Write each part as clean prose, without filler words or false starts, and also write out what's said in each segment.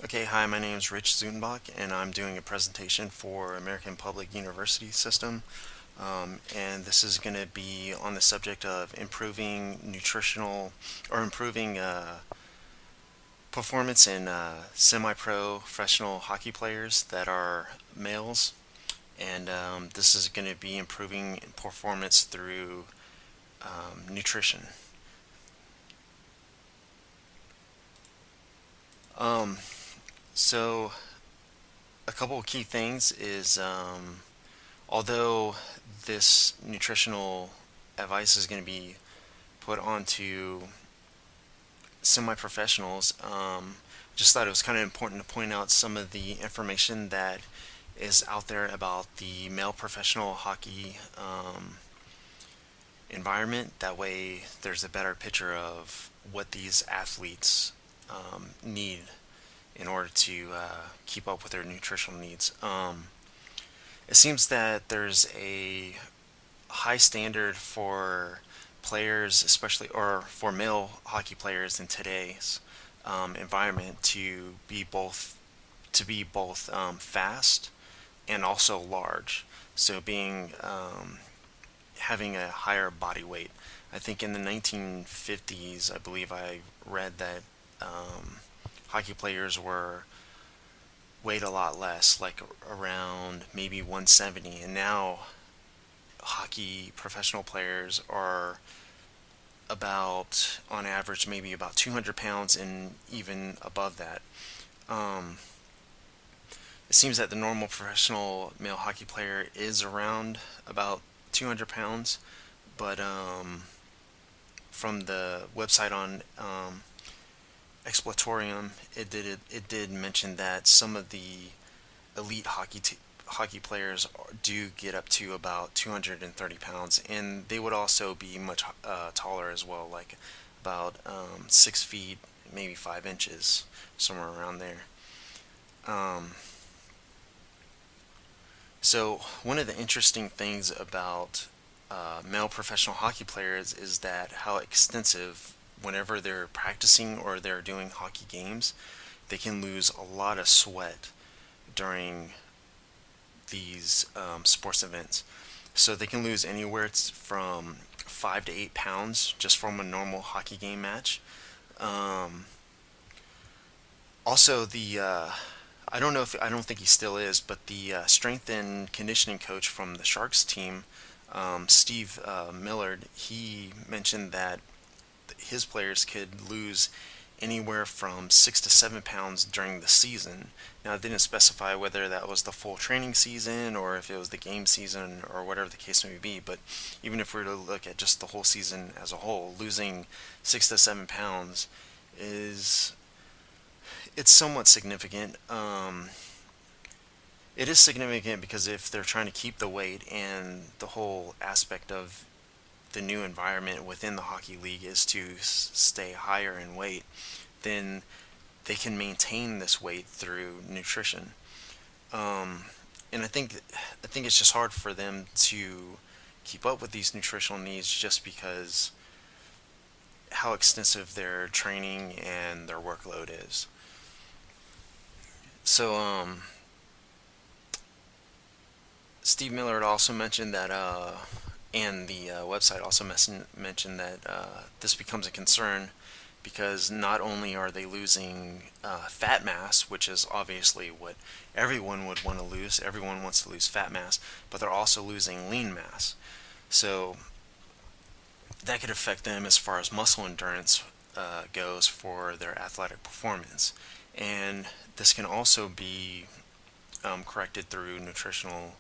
Okay, hi, my name is Rich Zutenbach, and I'm doing a presentation for American Public University System. And this is going to be on the subject of improving nutritional or improving performance in semi-pro professional hockey players that are males. And this is going to be improving performance through nutrition. Um, so, a couple of key things is although this nutritional advice is going to be put onto semi-professionals, just thought it was kind of important to point out some of the information that is out there about the male professional hockey environment. That way, there's a better picture of what these athletes need in order to keep up with their nutritional needs. It seems that there's a high standard for players, especially or for male hockey players in today's environment, to be both fast and also large. So being having a higher body weight. I think in the 1950s, I believe I read that hockey players were weighed a lot less, like around maybe 170, and now hockey professional players are about, on average, maybe about 200 pounds and even above that. Um, it seems that the normal professional male hockey player is around about 200 pounds, but from the website on Exploratorium, it did mention that some of the elite hockey players do get up to about 230 pounds, and they would also be much taller as well, like about 6 feet, maybe 5 inches, somewhere around there. Um, so, one of the interesting things about male professional hockey players is that how extensive, whenever they're practicing or they're doing hockey games, they can lose a lot of sweat during these sports events. So they can lose anywhere from 5 to 8 pounds just from a normal hockey game match. Um, Also, the I don't think he still is, but the strength and conditioning coach from the Sharks team, Steve Millard, he mentioned that his players could lose anywhere from 6 to 7 pounds during the season. Now, it didn't specify whether that was the full training season or if it was the game season or whatever the case may be. But even if we were to look at just the whole season as a whole, losing 6 to 7 pounds is it's somewhat significant. It is significant because if they're trying to keep the weight and the whole aspect of the new environment within the hockey league is to stay higher in weight, then they can maintain this weight through nutrition. Um, and I think it's just hard for them to keep up with these nutritional needs just because how extensive their training and their workload is. So Steve Miller had also mentioned that, and the website also mentioned that this becomes a concern because not only are they losing fat mass, which is obviously what everyone would want to lose, everyone wants to lose fat mass, but they're also losing lean mass. So that could affect them as far as muscle endurance goes for their athletic performance. And this can also be corrected through nutritional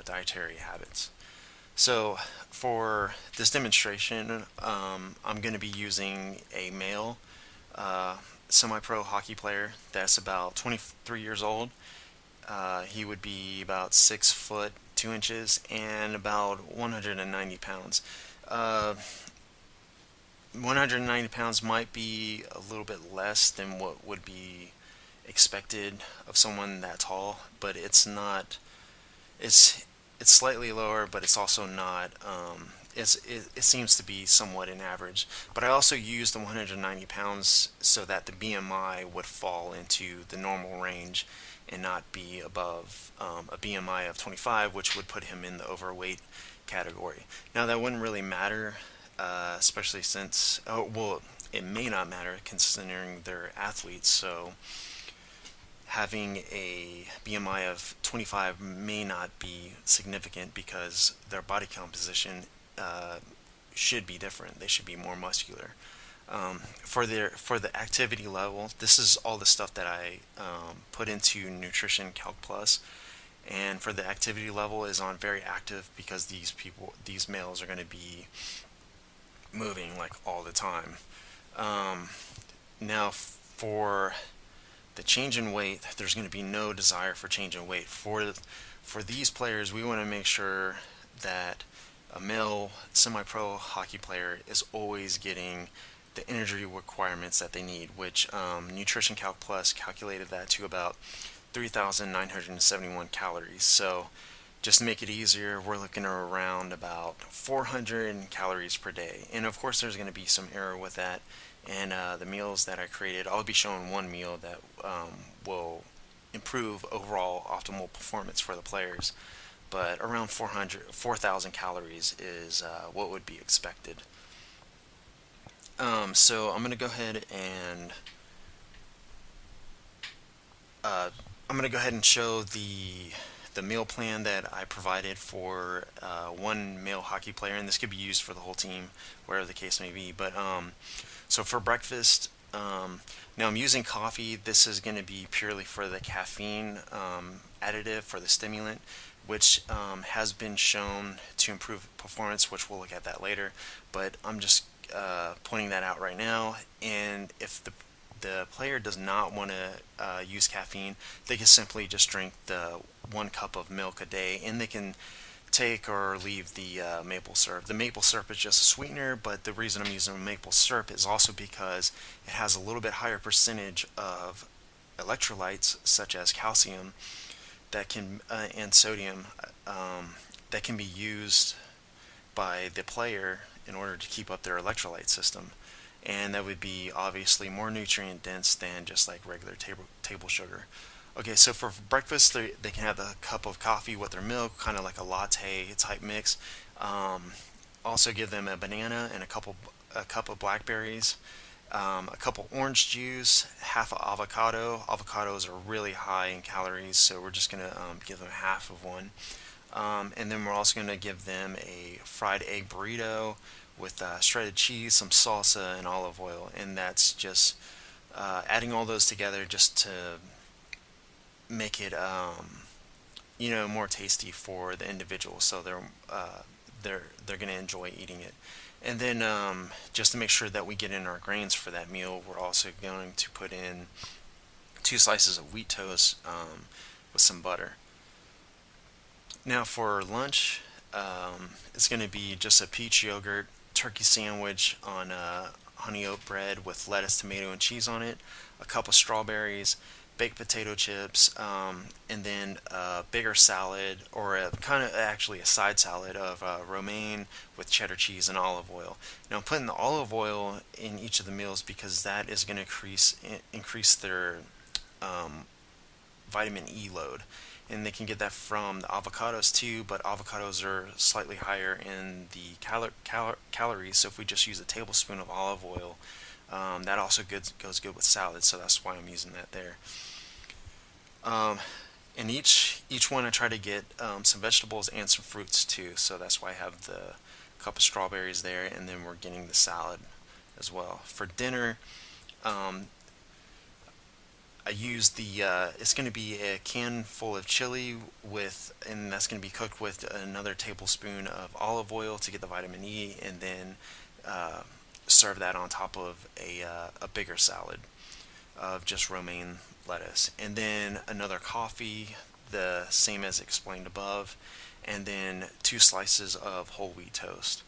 dietary habits. So for this demonstration, I'm going to be using a male uh, semi-pro hockey player that's about 23 years old. He would be about 6 foot 2 inches and about 190 pounds. Uh, 190 pounds might be a little bit less than what would be expected of someone that tall, but it's not. It's slightly lower, but it's also not it seems to be somewhat an average. But I also use the 190 pounds so that the BMI would fall into the normal range and not be above a BMI of 25, which would put him in the overweight category. Now, that wouldn't really matter, especially since, oh, well, it may not matter considering they're athletes, so having a BMI of 25 may not be significant because their body composition uh, should be different. They should be more muscular. For the activity level, this is all the stuff that I put into Nutrition Calc Plus, and for the activity level is on very active because these males are going to be moving like all the time. Um, Now for the change in weight, there's going to be no desire for change in weight. For these players, we want to make sure that a male semi-pro hockey player is always getting the energy requirements that they need, which Nutrition Calc Plus calculated that to about 3,971 calories. So just to make it easier, we're looking at around about 400 calories per day. And of course, there's going to be some error with that. And the meals that I created, I'll be showing one meal that will improve overall optimal performance for the players. But around 4,000 calories is what would be expected. So I'm going to go ahead and show the meal plan that I provided for one male hockey player, and this could be used for the whole team, wherever the case may be. But so for breakfast, now I'm using coffee. This is going to be purely for the caffeine additive for the stimulant, which has been shown to improve performance, which we'll look at that later. But I'm just pointing that out right now. And if the player does not want to use caffeine, they can simply just drink the 1 cup of milk a day, and they can take or leave the maple syrup. The maple syrup is just a sweetener, but the reason I'm using maple syrup is also because it has a little bit higher percentage of electrolytes such as calcium that can and sodium that can be used by the player in order to keep up their electrolyte system, and that would be obviously more nutrient dense than just like regular table sugar. Okay, so for breakfast, they can have a cup of coffee with their milk, kind of like a latte type mix. Also, give them a banana and a cup of blackberries, a couple orange juice, half a avocado. Avocados are really high in calories, so we're just gonna give them half of one. And then we're also gonna give them a fried egg burrito with shredded cheese, some salsa, and olive oil, and that's just adding all those together just to make it more tasty for the individual, so they're gonna enjoy eating it. And then just to make sure that we get in our grains for that meal, we're also going to put in 2 slices of wheat toast with some butter. Now for lunch, it's going to be just a peach yogurt turkey sandwich on honey oat bread with lettuce, tomato, and cheese on it, a cup of strawberries, baked potato chips, and then a bigger salad, or a kind of actually a side salad of romaine with cheddar cheese and olive oil. Now I'm putting the olive oil in each of the meals because that is going to increase their vitamin E load. And they can get that from the avocados too, but avocados are slightly higher in the calories. So if we just use a tablespoon of olive oil, that also goes good with salad. So that's why I'm using that there. And each one I try to get some vegetables and some fruits too. So that's why I have the cup of strawberries there, and then we're getting the salad as well. For dinner, I use it's going to be a can full of chili and that's going to be cooked with another tablespoon of olive oil to get the vitamin E, and then serve that on top of a bigger salad of just romaine lettuce, and then another coffee, the same as explained above, and then 2 slices of whole wheat toast.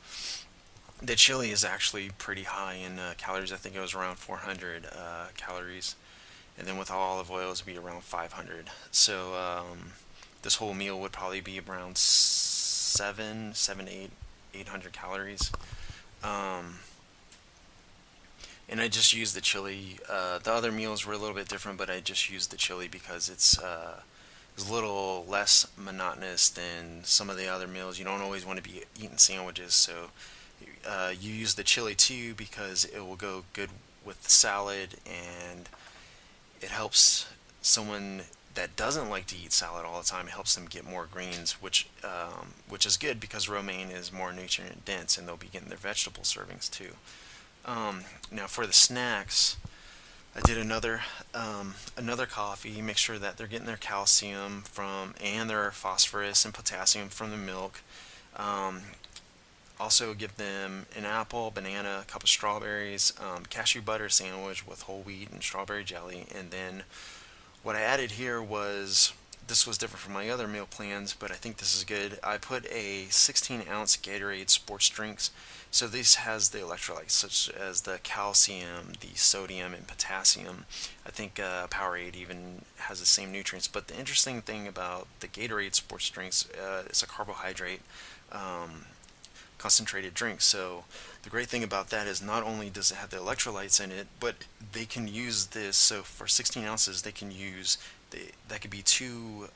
The chili is actually pretty high in calories. I think it was around 400 calories, and then with olive oil it would be around 500. So this whole meal would probably be around 7 to 8 800 calories. Um, and I just used the chili. The other meals were a little bit different, but I just used the chili because it's a little less monotonous than some of the other meals. You don't always want to be eating sandwiches, so you use the chili too because it will go good with salad, and it helps someone that doesn't like to eat salad all the time. It helps them get more greens, which is good because romaine is more nutrient dense, and they'll be getting their vegetable servings too. Now for the snacks, I did another coffee. Make sure that they're getting their calcium from and their phosphorus and potassium from the milk. Um, Also give them an apple, banana, a couple of strawberries, cashew butter sandwich with whole wheat and strawberry jelly, and then what I added here was, this was different from my other meal plans, but I think this is good. I put a 16-ounce Gatorade sports drinks. So this has the electrolytes such as the calcium, the sodium, and potassium. I think Powerade even has the same nutrients. But the interesting thing about the Gatorade sports drinks, it's a carbohydrate concentrated drink. So the great thing about that is not only does it have the electrolytes in it, but they can use this. So for 16 ounces, they can use that could be two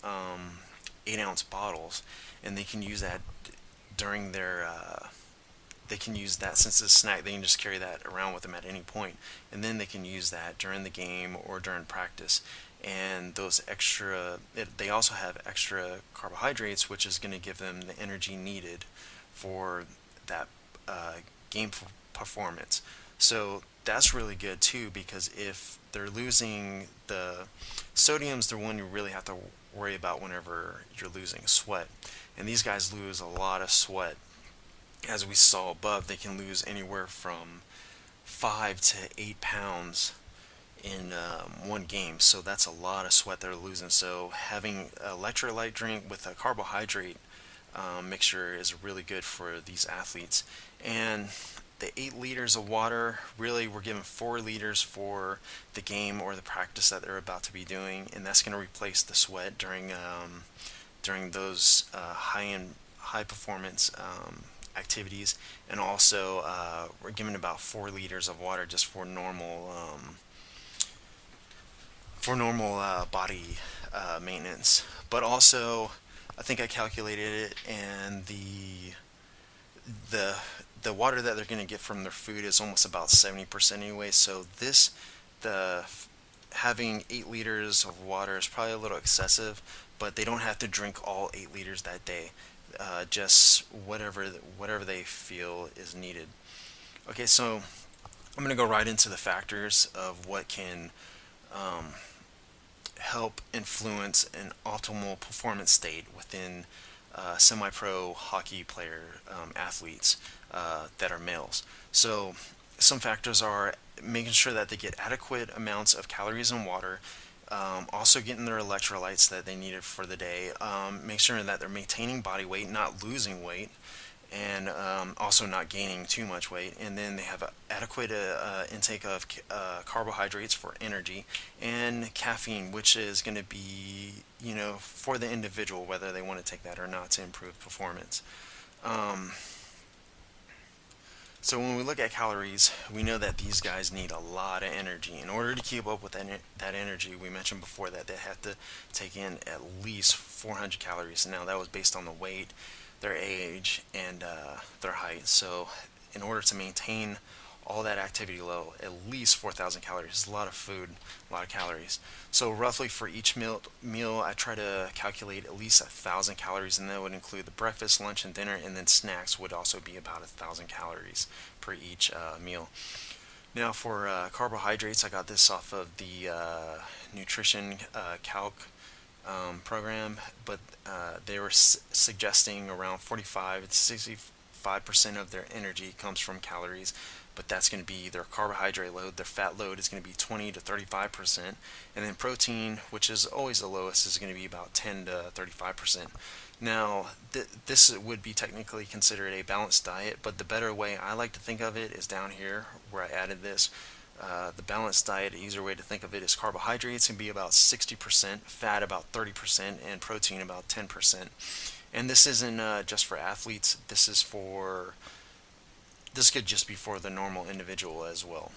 8-ounce bottles, and they can use that during their. They can use that since it's a snack. They can just carry that around with them at any point, and then they can use that during the game or during practice. And those they also have extra carbohydrates, which is going to give them the energy needed for that game performance. So that's really good too, because if they're losing the sodium's the one you really have to worry about whenever you're losing sweat. And these guys lose a lot of sweat. As we saw above, they can lose anywhere from 5 to 8 pounds in one game. So that's a lot of sweat they're losing. So having an electrolyte drink with a carbohydrate mixture is really good for these athletes. And the 8 liters of water, really we're given 4 liters for the game or the practice that they're about to be doing, and that's going to replace the sweat during those high performance activities. And also we're given about 4 liters of water just for normal body maintenance. But also, I think I calculated it, and the water that they're going to get from their food is almost about 70% anyway. So the having 8 liters of water is probably a little excessive, but they don't have to drink all 8 liters that day. Just whatever they feel is needed. Okay, so I'm going to go right into the factors of what can help influence an optimal performance state within semi-pro hockey player athletes that are males. So some factors are making sure that they get adequate amounts of calories and water, also getting their electrolytes that they needed for the day, make sure that they're maintaining body weight, not losing weight, and also not gaining too much weight. And then they have an adequate intake of carbohydrates for energy, and caffeine, which is going to be, for the individual, whether they want to take that or not to improve performance. So when we look at calories, we know that these guys need a lot of energy. In order to keep up with that energy, we mentioned before that they have to take in at least 400 calories. Now that was based on the weight, their age, and their height. So in order to maintain all that activity level, at least 4,000 calories. It's a lot of food, a lot of calories. So roughly for each meal, I try to calculate at least 1,000 calories, and that would include the breakfast, lunch, and dinner, and then snacks would also be about 1,000 calories per each meal. Now for carbohydrates, I got this off of the Nutrition Calc program, but they were suggesting around 45 to 65% of their energy comes from calories, but that's going to be their carbohydrate load. Their fat load is going to be 20 to 35%, and then protein, which is always the lowest, is going to be about 10 to 35%. Now, this would be technically considered a balanced diet, but the better way I like to think of it is down here where I added this. The balanced diet, an easier way to think of it is carbohydrates can be about 60%, fat about 30%, and protein about 10%. And this isn't just for athletes. This could just be for the normal individual as well.